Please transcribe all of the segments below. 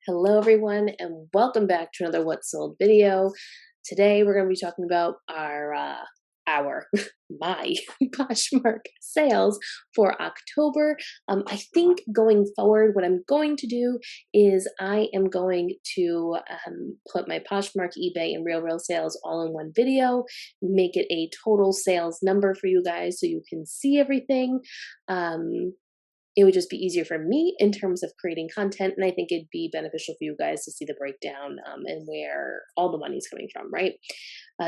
Hello everyone and welcome back to another What Sold video. Today we're going to be talking about my Poshmark sales for October. I think going forward what I'm going to do is I am going to put my Poshmark, eBay, and Real sales all in one video, make it a total sales number for you guys so you can see everything. It would just be easier for me in terms of creating content, and I think it'd be beneficial for you guys to see the breakdown and where all the money's coming from, right?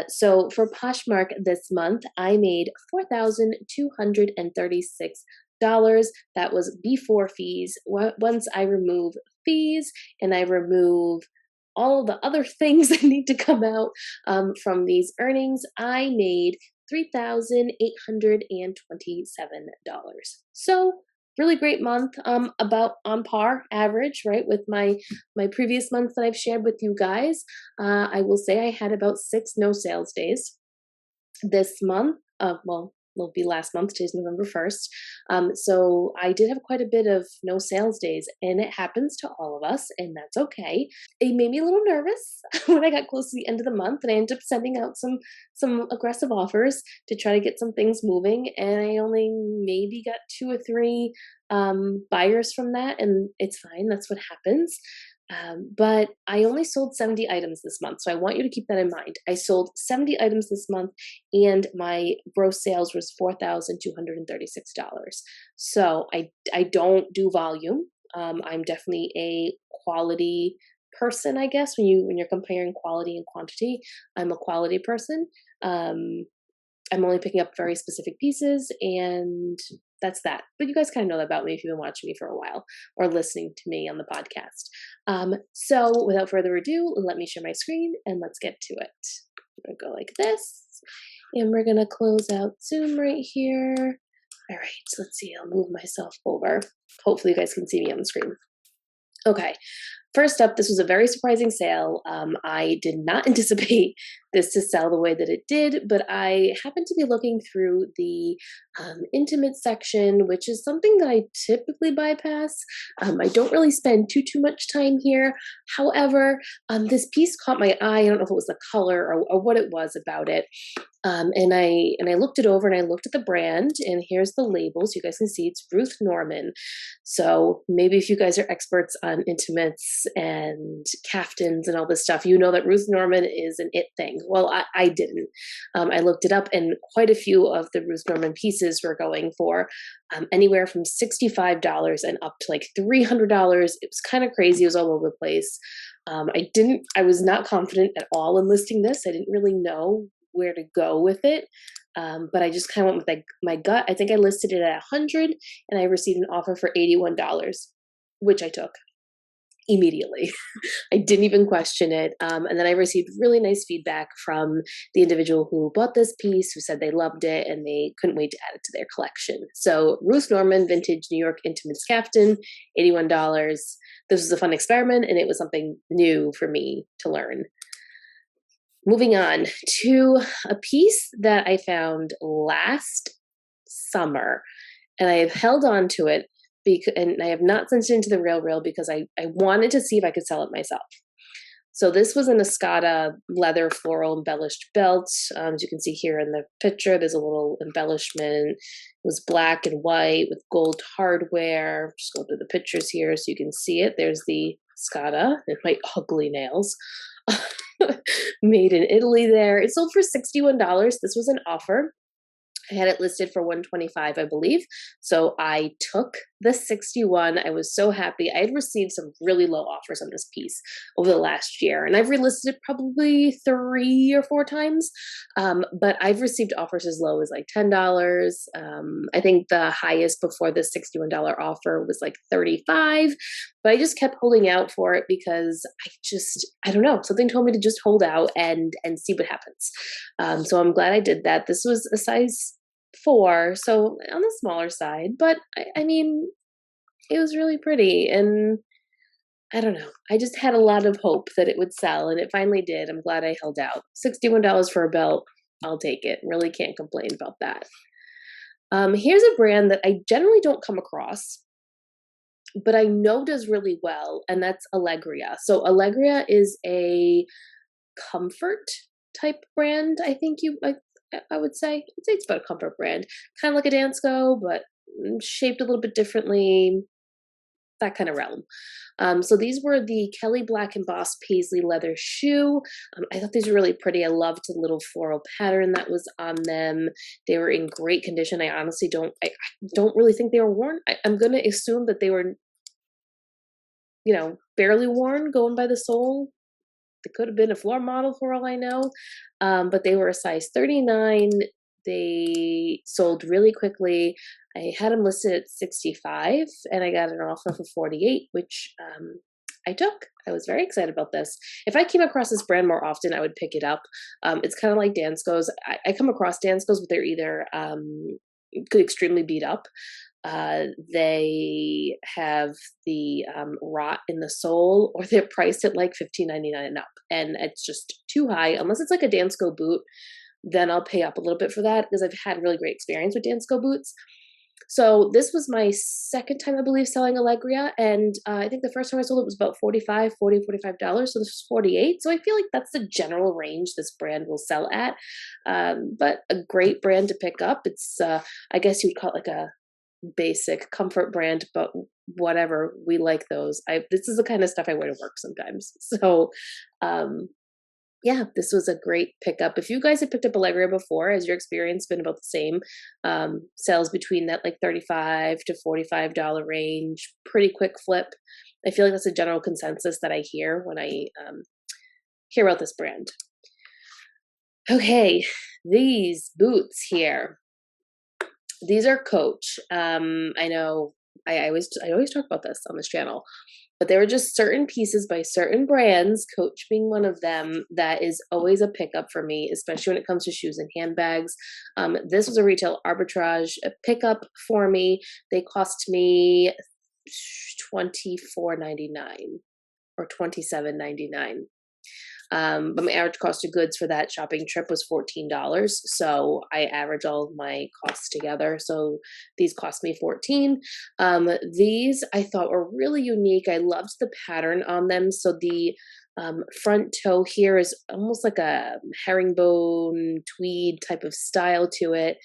So for Poshmark this month, I made $4,236. That was before fees. Once I remove fees and I remove all the other things that need to come out from these earnings, I made $3,827. So really great month, about on par average, right, with my previous months that I've shared with you guys. I will say I had about 6 no sales days this month. Well, will be last month. Today's November 1st. So I did have quite a bit of no sales days, and it happens to all of us, and that's okay. It made me a little nervous when I got close to the end of the month, and I ended up sending out some aggressive offers to try to get some things moving, and I only maybe got 2 or 3 buyers from that, and it's fine. That's what happens. But I only sold 70 items this month, so I want you to keep that in mind. I sold 70 items this month, and my gross sales was $4,236. So I don't do volume. I'm definitely a quality person, I guess. When you're comparing quality and quantity, I'm a quality person. I'm only picking up very specific pieces, and that's that. But you guys kind of know that about me if you've been watching me for a while or listening to me on the podcast. So without further ado, let me share my screen and let's get to it. I'm going to go like this, and we're going to close out Zoom right here. All right, so let's see. I'll move myself over. Hopefully you guys can see me on the screen. Okay. First up, this was a very surprising sale. I did not anticipate this to sell the way that it did, but I happened to be looking through the intimate section, which is something that I typically bypass. I don't really spend too much time here. However, this piece caught my eye. I don't know if it was the color or what it was about it. And I looked it over, and I looked at the brand, and here's the labels. You guys can see it's Ruth Norman. So maybe if you guys are experts on intimates and caftans and all this stuff, you know that Ruth Norman is an it thing. Well, I didn't. I looked it up, and quite a few of the Ruth Norman pieces were going for anywhere from $65 and up to like $300. It was kind of crazy. It was all over the place. I was not confident at all in listing this. I didn't really know where to go with it. But I just kind of went with my gut. I think I listed it at $100, and I received an offer for $81, which I took immediately. I didn't even question it. And then I received really nice feedback from the individual who bought this piece, who said they loved it and they couldn't wait to add it to their collection. So Ruth Norman Vintage New York Intimates Caftan, $81. This was a fun experiment, and it was something new for me to learn. Moving on to a piece that I found last summer, and I have held on to it, and I have not sent it into the Real because I wanted to see if I could sell it myself. So this was an Escada leather floral embellished belt. As you can see here in the picture, there's a little embellishment. It was black and white with gold hardware. Just go through the pictures here so you can see it. There's the Escada and my ugly nails. Made in Italy there. It sold for $61. This was an offer. I had it listed for $125, I believe. So I took the 61. I was so happy. I had received some really low offers on this piece over the last year, and I've relisted it probably 3 or 4 times. But I've received offers as low as like $10. I think the highest before the $61 offer was like $35. But I just kept holding out for it because I don't know, something told me to just hold out and see what happens. So I'm glad I did that. This was a size 4, so on the smaller side, but I mean, it was really pretty, and I don't know. I just had a lot of hope that it would sell, and it finally did. I'm glad I held out. $61 for a belt, I'll take it. Really can't complain about that. Here's a brand that I generally don't come across. but I know does really well, and that's Allegria. So Allegria is a comfort type brand. I think I would say it's about a comfort brand, kind of like a Dansko, but shaped a little bit differently. That kind of realm. So these were the Kelly Black Embossed Paisley leather shoe. I thought these were really pretty. I loved the little floral pattern that was on them. They were in great condition. I honestly I don't really think they were worn. I'm going to assume that they were, barely worn going by the sole. They could have been a floor model for all I know. But they were a size 39. They sold really quickly. I had them listed at 65 and I got an offer for 48, which I took. I was very excited about this. If I came across this brand more often, I would pick it up. It's kind of like Dansko's. I come across Dansko's, but they're either extremely beat up. They have the rot in the sole, or they're priced at like $15.99 and up, and it's just too high. Unless it's like a Dansko boot, then I'll pay up a little bit for that, because I've had really great experience with Dansko boots. So this was my second time, I believe, selling Allegria, and I think the first time I sold it was about $45. So this was 48. So I feel like that's the general range this brand will sell at. But a great brand to pick up. It's I guess you would call it like a basic comfort brand, but whatever, we like those. This is the kind of stuff I wear to work sometimes. So yeah, this was a great pickup. If you guys have picked up Allegria before, has your experience been about the same? Sales between that like $35 to $45 range, pretty quick flip. I feel like that's a general consensus that I hear when I hear about this brand. Okay, these boots here. These are Coach. I know I always talk about this on this channel, but there were just certain pieces by certain brands, Coach being one of them, that is always a pickup for me, especially when it comes to shoes and handbags. This was a retail arbitrage pickup for me. They cost me $24.99 or $27.99. But my average cost of goods for that shopping trip was $14. So I average all of my costs together. So these cost me $14. These I thought were really unique. I loved the pattern on them. So the front toe here is almost like a herringbone tweed type of style to it.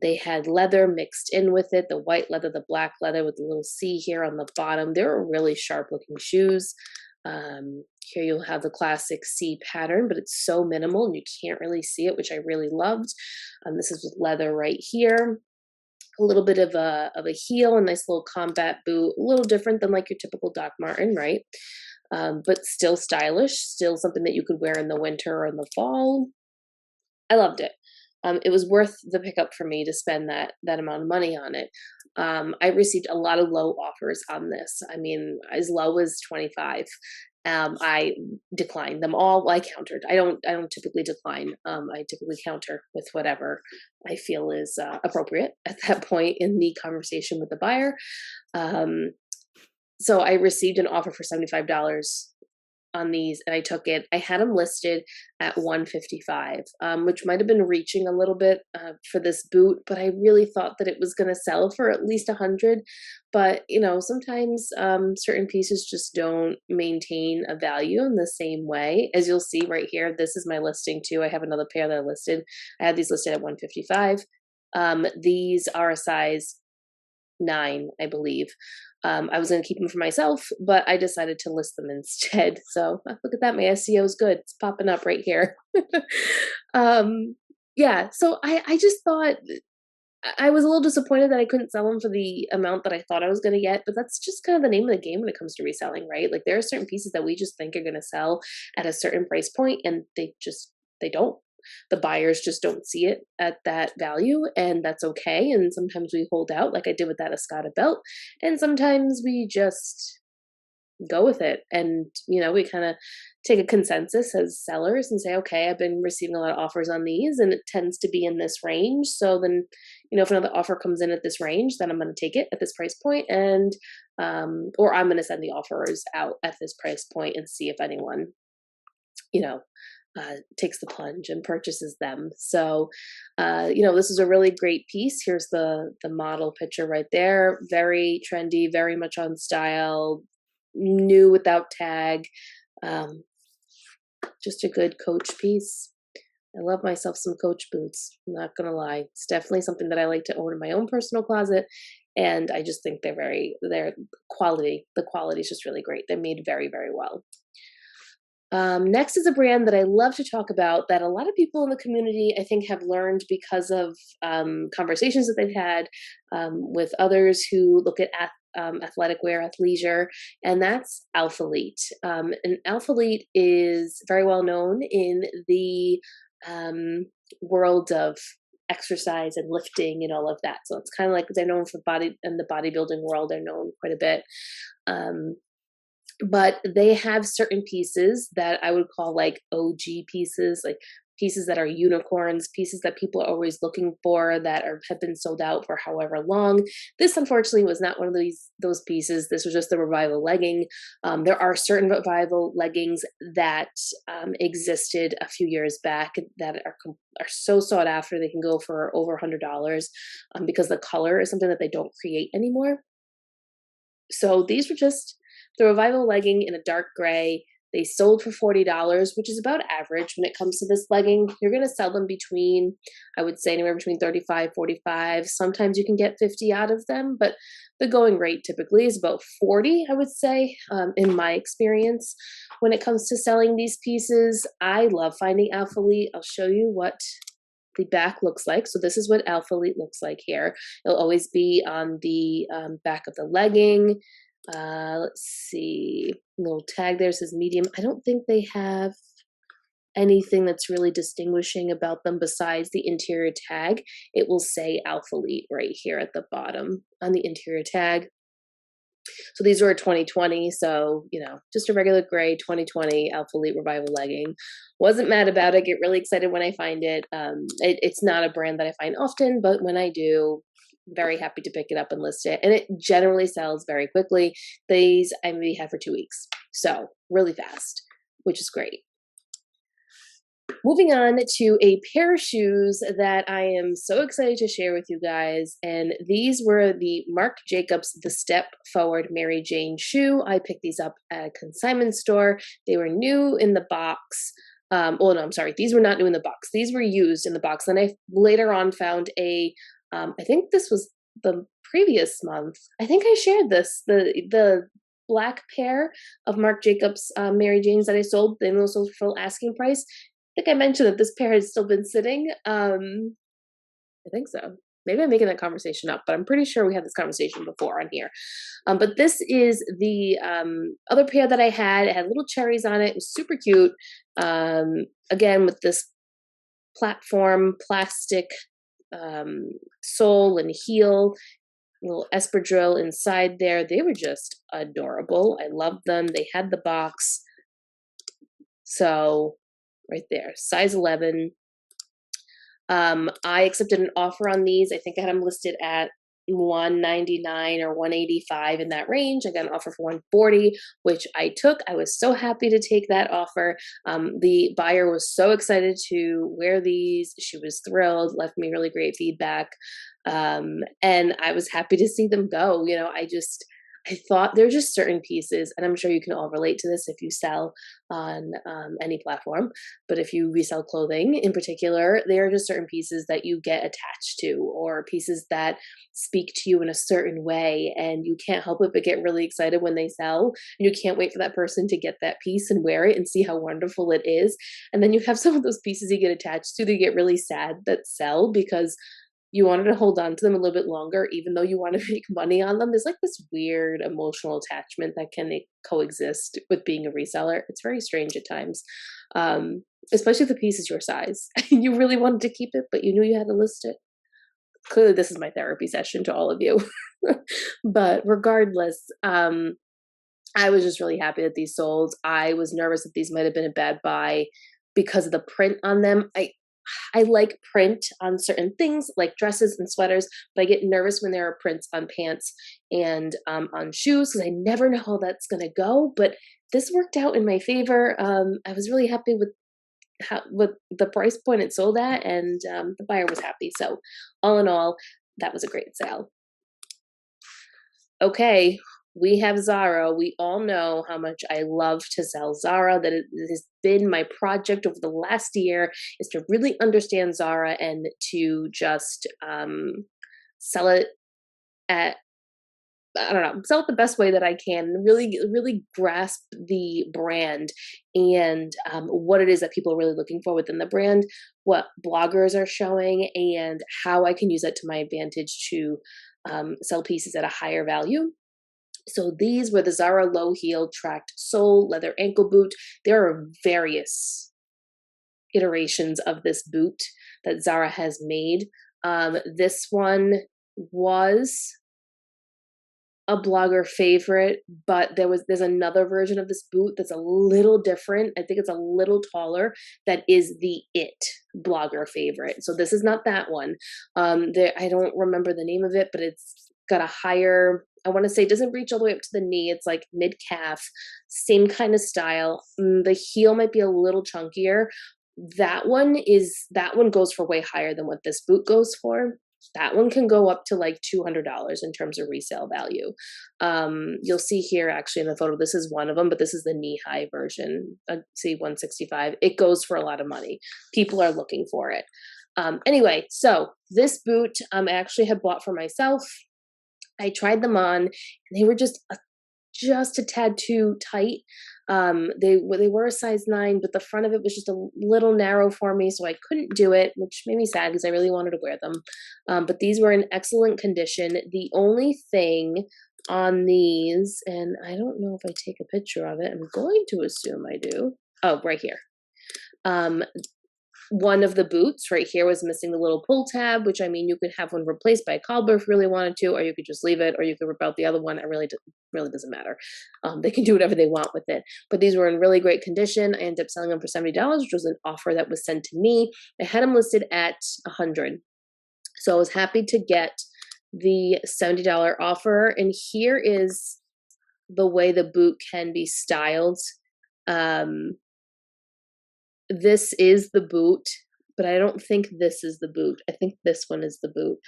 They had leather mixed in with it, the white leather, the black leather with the little C here on the bottom. They were really sharp looking shoes. Here you'll have the classic C pattern, but it's so minimal and you can't really see it, which I really loved. This is with leather right here. A little bit of a heel, a nice little combat boot, a little different than like your typical Doc Marten, right? But still stylish, still something that you could wear in the winter or in the fall. I loved it. It was worth the pickup for me to spend that amount of money on it. I received a lot of low offers on this. I mean, as low as 25. I declined them all. Well, I countered. I don't typically decline. I typically counter with whatever I feel is appropriate at that point in the conversation with the buyer. So I received an offer for $75 on these, and I took it. I had them listed at $155, which might have been reaching a little bit for this boot, but I really thought that it was going to sell for at least $100. But sometimes certain pieces just don't maintain a value in the same way. As you'll see right here, this is my listing too. I have another pair that I listed. I had these listed at $155. These are a size 9, I believe. I was going to keep them for myself, but I decided to list them instead. So look at that. My SEO is good. It's popping up right here. Yeah. So I just thought I was a little disappointed that I couldn't sell them for the amount that I thought I was going to get, but that's just kind of the name of the game when it comes to reselling, right? Like there are certain pieces that we just think are going to sell at a certain price point, and they don't. The buyers just don't see it at that value, and that's okay. And sometimes we hold out, like I did with that Escada belt, and sometimes we just go with it. And we kind of take a consensus as sellers and say, okay, I've been receiving a lot of offers on these, and it tends to be in this range. So then, if another offer comes in at this range, then I'm going to take it at this price point, and or I'm going to send the offers out at this price point and see if anyone, takes the plunge and purchases them. So, this is a really great piece. Here's the model picture right there. Very trendy, very much on style, new without tag. Um, just a good Coach piece. I love myself some Coach boots. I'm not gonna lie. It's definitely something that I like to own in my own personal closet. And I just think they're quality. The quality is just really great. They're made very, very well. Next is a brand that I love to talk about that a lot of people in the community, I think, have learned because of conversations that they've had with others who look at athletic wear, athleisure, and that's Alphalete. And Alphalete is very well known in the world of exercise and lifting and all of that. So it's kind of like they're known for body in the bodybuilding world. They're known quite a bit. But they have certain pieces that I would call like OG pieces, like pieces that are unicorns, pieces that people are always looking for that have been sold out for however long. This unfortunately was not one of those pieces. This was just the Revival legging. There are certain Revival leggings that existed a few years back that are so sought after. They can go for over $100 because the color is something that they don't create anymore. So these were just the Revival legging in a dark gray. They sold for $40, which is about average when it comes to this legging. You're going to sell them between, I would say, anywhere between 35, 45. Sometimes you can get 50 out of them, but the going rate typically is about 40, I would say, in my experience. When it comes to selling these pieces, I love finding Alphalete. I'll show you what the back looks like. So this is what Alphalete looks like here. It'll always be on the back of the legging. Let's see, little tag there says medium. I don't think they have anything that's really distinguishing about them besides the interior tag. It will say Alphalete right here at the bottom on the interior tag. So these were 2020, so just a regular gray 2020 Alphalete Revival legging. Wasn't mad about it. Get really excited when I find it. It's not a brand that I find often, but when I do, very happy to pick it up and list it. And it generally sells very quickly. These I maybe have for 2 weeks. So really fast, which is great. Moving on to a pair of shoes that I am so excited to share with you guys. And these were the Marc Jacobs The Step Forward Mary Jane shoe. I picked these up at a consignment store. They were new in the box. No, I'm sorry. These were not new in the box. These were used in the box. Then I later on found I think this was the previous month. I think I shared this, the black pair of Marc Jacobs Mary Janes that I sold. They were sold for full asking price. I think I mentioned that this pair has still been sitting. I think so. Maybe I'm making that conversation up, but I'm pretty sure we had this conversation before on here. But this is the other pair that I had. It had little cherries on it. It was super cute. Again, with this platform plastic sole and heel, little espadrille inside there. They were just adorable. I loved them. They had the box. So right there, size 11. I accepted an offer on these. I think I had them listed at $199 or $185 in that range. I got an offer for $140, which I took. I was so happy to take that offer. The buyer was so excited to wear these. She was thrilled, left me really great feedback. And I was happy to see them go. I thought there are just certain pieces, and I'm sure you can all relate to this if you sell on any platform, but if you resell clothing in particular, there are just certain pieces that you get attached to, or pieces that speak to you in a certain way, and you can't help it but get really excited when they sell, and you can't wait for that person to get that piece and wear it and see how wonderful it is. And then you have some of those pieces you get attached to that get really sad that sell because you wanted to hold on to them a little bit longer, even though you want to make money on them. There's like this weird emotional attachment that can coexist with being a reseller. It's very strange at times, especially if the piece is your size. You really wanted to keep it, but you knew you had to list it. Clearly, this is my therapy session to all of you. But regardless, I was just really happy that these sold. I was nervous that these might have been a bad buy because of the print on them. I like print on certain things like dresses and sweaters, but I get nervous when there are prints on pants and on shoes because I never know how that's going to go. But this worked out in my favor. I was really happy with what the price point it sold at, and the buyer was happy. So all in all, that was a great sale. Okay, we have Zara. We all know how much I love to sell Zara, that it has been my project over the last year, is to really understand Zara and to just sell it at, I don't know, sell it the best way that I can, really, really grasp the brand and what it is that people are really looking for within the brand, what bloggers are showing, and how I can use that to my advantage to sell pieces at a higher value. So these were the Zara low heel tracked sole leather ankle boot. There are various iterations of this boot that Zara has made. This one was a blogger favorite, but there's another version of this boot that's a little different. I think it's a little taller. That is the It blogger favorite. So this is not that one. I don't remember the name of it, but it's got a higher, I want to say it doesn't reach all the way up to the knee. It's like mid calf, same kind of style. The heel might be a little chunkier. That one goes for way higher than what this boot goes for. That one can go up to like $200 in terms of resale value. You'll see here actually in the photo, this is one of them, but this is the knee-high version. See, 165. It goes for a lot of money. People are looking for it. Anyway, so this boot I actually had bought for myself. I tried them on, and they were just a tad too tight. They were a size 9, but the front of it was just a little narrow for me, so I couldn't do it, which made me sad because I really wanted to wear them. But these were in excellent condition. The only thing on these, and I don't know if I take a picture of it, I'm going to assume I do. Oh, right here. One of the boots right here was missing the little pull tab, which, I mean, you could have one replaced by a cobbler if you really wanted to, or you could just leave it, or you could rip out the other one. It really doesn't matter. They can do whatever they want with it. But these were in really great condition. I ended up selling them for $70, which was an offer that was sent to me. I had them listed at $100. So I was happy to get the $70 offer. And here is the way the boot can be styled. This is the boot, but I don't think this is the boot. I think this one is the boot.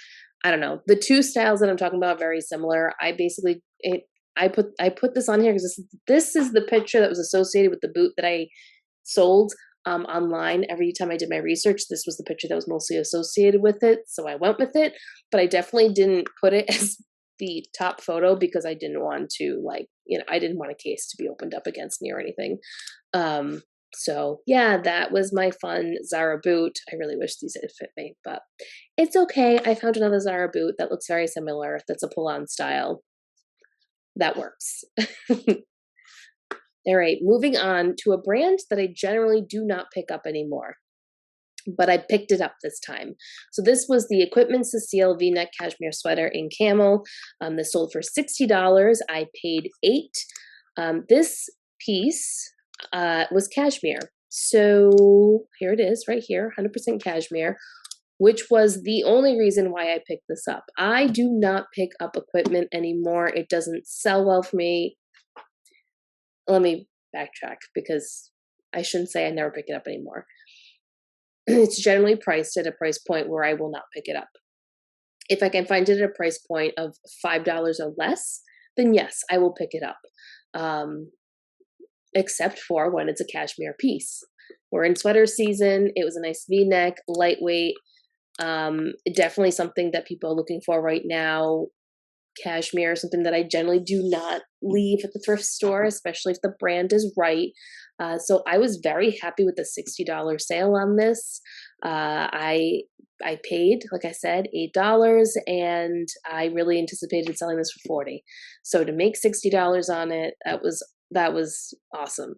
I don't know. The two styles that I'm talking about are very similar. I put this on here because this is the picture that was associated with the boot that I sold online. Every time I did my research, this was the picture that was mostly associated with it. So I went with it, but I definitely didn't put it as the top photo because I didn't want to, I didn't want a case to be opened up against me or anything. So yeah, that was my fun Zara boot. I really wish these had fit me, but it's okay. I found another Zara boot that looks very similar. That's a pull-on style. That works. All right, moving on to a brand that I generally do not pick up anymore, but I picked it up this time. So this was the Equipment Cecile V-neck cashmere sweater in camel. This sold for $60. I paid $8. This piece was cashmere. So here it is right here, 100% cashmere, which was the only reason why I picked this up. I do not pick up equipment anymore. It doesn't sell well for me. Let me backtrack because I shouldn't say I never pick it up anymore. It's generally priced at a price point where I will not pick it up. If I can find it at a price point of $5 or less, then yes, I will pick it up. Except for when it's a cashmere piece. We're in sweater season. It was a nice V-neck, lightweight. Definitely something that people are looking for right now. Cashmere is something that I generally do not leave at the thrift store, especially if the brand is right. So I was very happy with the $60 sale on this. I paid, like I said, $8, and I really anticipated selling this for $40. So to make $60 on it, that was awesome.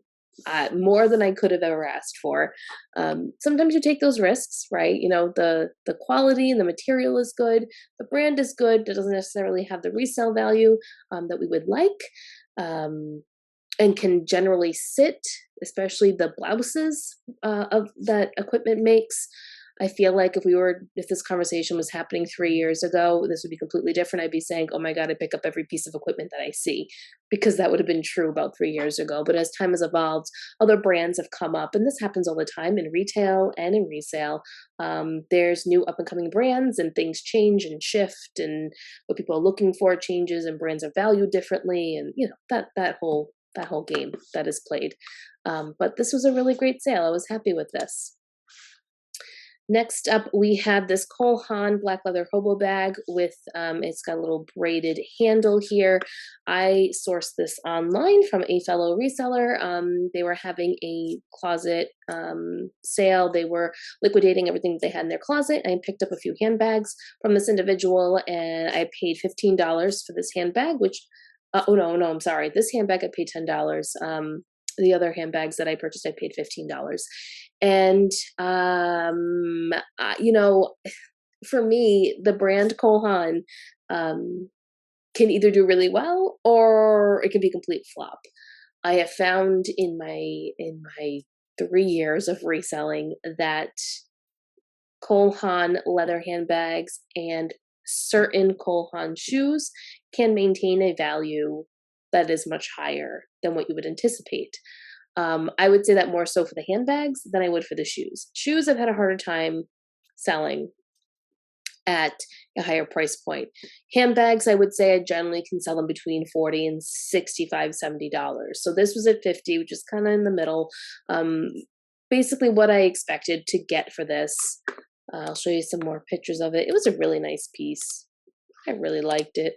More than I could have ever asked for. Sometimes you take those risks, right? You know, the quality and the material is good. The brand is good. It doesn't necessarily have the resale value that we would like, and can generally sit, especially the blouses of that equipment makes. I feel like if this conversation was happening 3 years ago, this would be completely different. I'd be saying, oh my God, I pick up every piece of equipment that I see, because that would have been true about 3 years ago. But as time has evolved, other brands have come up, and this happens all the time in retail and in resale. There's new up and coming brands, and things change and shift, and what people are looking for changes, and brands are valued differently. And that whole game that is played. But this was a really great sale. I was happy with this. Next up, we had this Haan black leather hobo bag with, it's got a little braided handle here. I sourced this online from a fellow reseller. They were having a closet sale. They were liquidating everything that they had in their closet. I picked up a few handbags from this individual, and I paid $15 for this handbag, which, oh no, I'm sorry. This handbag I paid $10. The other handbags that I purchased, I paid $15. And, for me, the brand Haan can either do really well, or it can be a complete flop. I have found in my 3 years of reselling that Haan leather handbags and certain Haan shoes can maintain a value that is much higher than what you would anticipate. I would say that more so for the handbags than I would for the shoes. Shoes I've had a harder time selling at a higher price point. Handbags, I would say I generally can sell them between $40 and $65, $70. So this was at $50, which is kind of in the middle. Basically what I expected to get for this. I'll show you some more pictures of it. It was a really nice piece. I really liked it.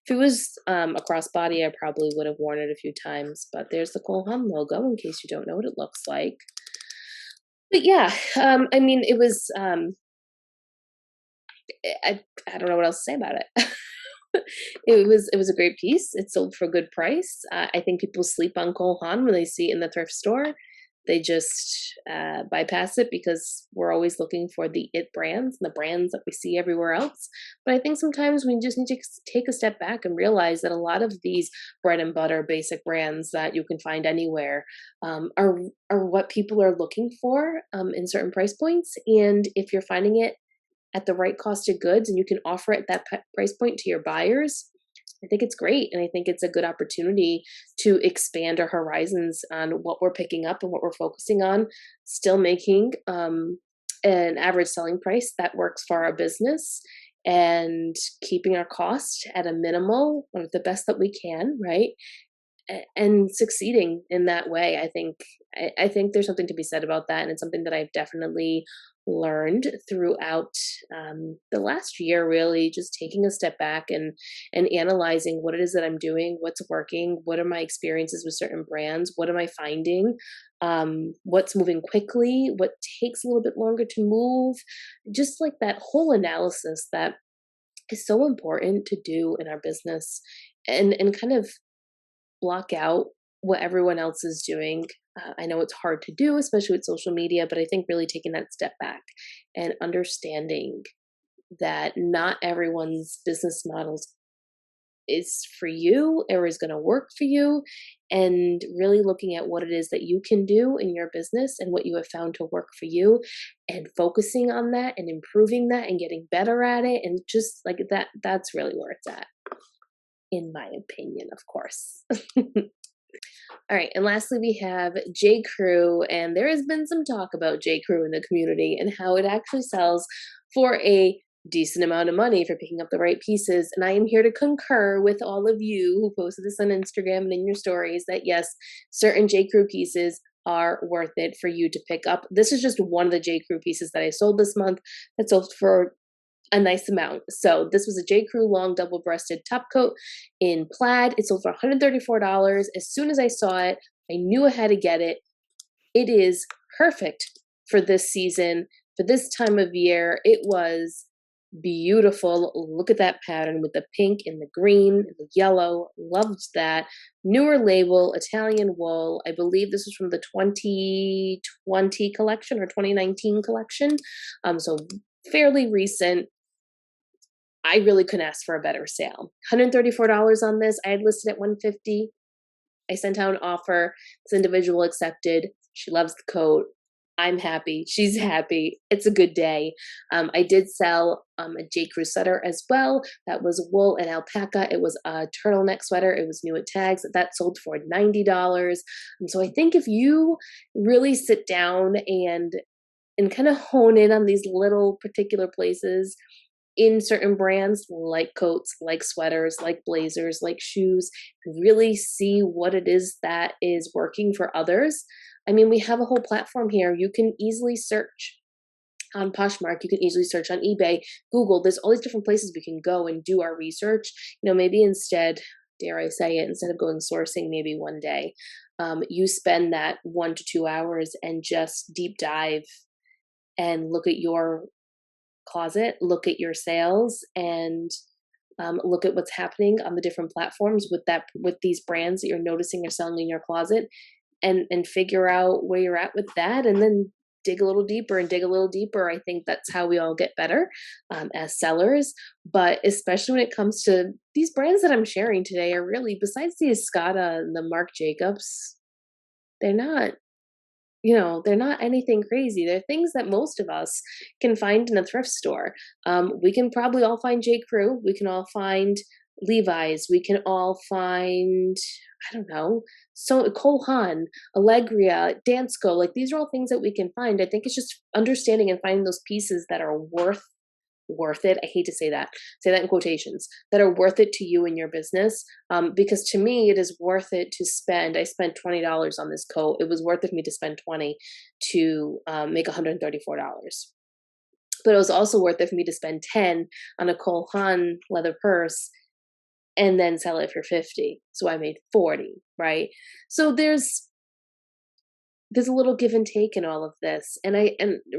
If it was a crossbody, I probably would have worn it a few times, but there's the Haan logo in case you don't know what it looks like. But yeah, it was, I don't know what else to say about it. It was a great piece. It sold for a good price. I think people sleep on Haan when they see it in the thrift store. They just bypass it because we're always looking for the it brands and the brands that we see everywhere else. But I think sometimes we just need to take a step back and realize that a lot of these bread and butter basic brands that you can find anywhere are what people are looking for in certain price points. And if you're finding it at the right cost of goods and you can offer it at that price point to your buyers, I think it's great. And I think it's a good opportunity to expand our horizons on what we're picking up and what we're focusing on, still making an average selling price that works for our business and keeping our cost at a minimal or the best that we can, right? And succeeding in that way. I think there's something to be said about that. And it's something that I've definitely learned throughout the last year, really just taking a step back and analyzing what it is that I'm doing, what's working, what are my experiences with certain brands, what am I finding, what's moving quickly, what takes a little bit longer to move, just like that whole analysis that is so important to do in our business, and kind of block out what everyone else is doing. I know it's hard to do, especially with social media, but I think really taking that step back and understanding that not everyone's business models is for you or is going to work for you, and really looking at what it is that you can do in your business and what you have found to work for you, and focusing on that and improving that and getting better at it. And just like that's really where it's at, in my opinion, of course. All right, and lastly, we have J. Crew, and there has been some talk about J. Crew in the community and how it actually sells for a decent amount of money for picking up the right pieces. And I am here to concur with all of you who posted this on Instagram and in your stories that yes, certain J. Crew pieces are worth it for you to pick up. This is just one of the J. Crew pieces that I sold this month that sold for a nice amount. So this was a J. Crew long double-breasted top coat in plaid. It sold for $134. As soon as I saw it, I knew I had to get it. It is perfect for this season, for this time of year. It was beautiful. Look at that pattern with the pink and the green and the yellow. Loved that. Newer label, Italian wool. I believe this was from the 2020 collection or 2019 collection. So fairly recent. I really couldn't ask for a better sale. $134 on this. I had listed at $150. I sent out an offer. This individual accepted. She loves the coat. I'm happy. She's happy. It's a good day. I did sell a J. Crew sweater as well. That was wool and alpaca. It was a turtleneck sweater. It was new at tags. That sold for $90. And so I think if you really sit down and kind of hone in on these little particular places in certain brands like coats, like sweaters, like blazers, like shoes, really see what it is that is working for others. I mean, we have a whole platform here. You can easily search on Poshmark. You can easily search on eBay, Google. There's all these different places we can go and do our research. You know, maybe instead, dare I say it, instead of going sourcing maybe one day, you spend that 1 to 2 hours and just deep dive and look at your closet, look at your sales, and look at what's happening on the different platforms with these brands that you're noticing are selling in your closet, and figure out where you're at with that, and then dig a little deeper and dig a little deeper. I think that's how we all get better as sellers. But especially when it comes to these brands that I'm sharing today, are really, besides the Escada and the Marc Jacobs, they're not, they're not anything crazy. They're things that most of us can find in a thrift store. We can probably all find J. Crew. We can all find Levi's. We can all find, I don't know, so Haan, Allegria, Dansko. Like, these are all things that we can find. I think it's just understanding and finding those pieces that are worth it. I hate to say that in quotations, that are worth it to you and your business. Because to me, it is worth it to spend. I spent $20 on this coat. It was worth it for me to spend 20 to make $134. But it was also worth it for me to spend 10 on a Cole Haan leather purse and then sell it for 50. So I made 40, right? So there's a little give and take in all of this. And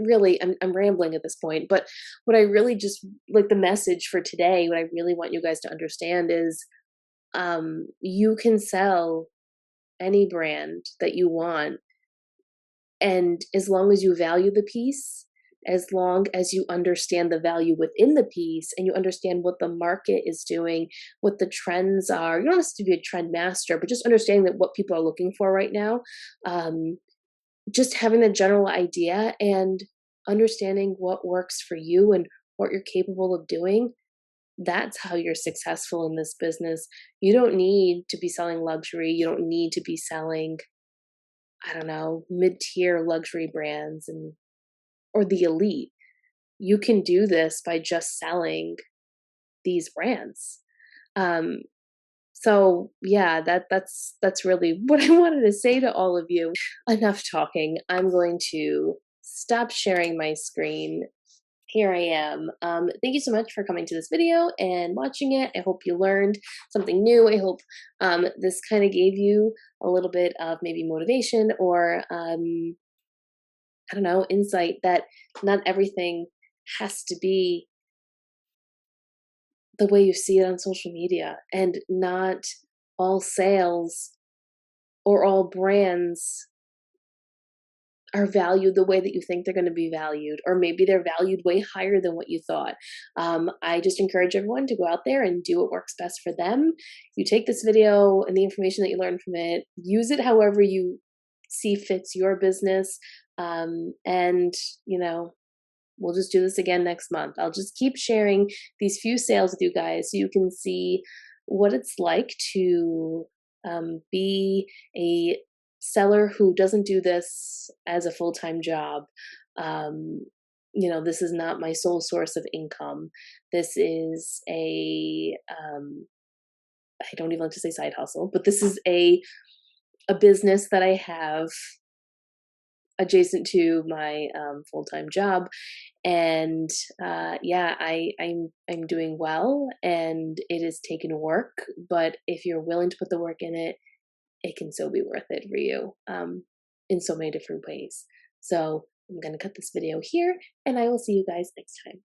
really I'm rambling at this point, but what I really just like, the message for today, what I really want you guys to understand is you can sell any brand that you want, and as long as you value the piece, as long as you understand the value within the piece, and you understand what the market is doing, what the trends are. You don't have to be a trend master, but just understanding that what people are looking for right now. Just having a general idea and understanding what works for you and what you're capable of doing, that's how you're successful in this business. You don't need to be selling luxury. You don't need to be selling, I don't know, mid-tier luxury brands or the elite. You can do this by just selling these brands. So yeah, that's really what I wanted to say to all of you. Enough talking. I'm going to stop sharing my screen. Here I am. Thank you so much for coming to this video and watching it. I hope you learned something new. I hope this kind of gave you a little bit of maybe motivation or I don't know, insight that not everything has to be the way you see it on social media, and not all sales or all brands are valued the way that you think they're going to be valued, or maybe they're valued way higher than what you thought. I just encourage everyone to go out there and do what works best for them. You take this video and the information that you learn from it, use it however you see fits your business, and we'll just do this again next month. I'll just keep sharing these few sales with you guys so you can see what it's like to be a seller who doesn't do this as a full-time job. This is not my sole source of income. This is I don't even like to say side hustle, but this is a business that I have adjacent to my full-time job. And I'm doing well, and it has taken work, but if you're willing to put the work in it, it can still be worth it for you in so many different ways. So I'm going to cut this video here, and I will see you guys next time.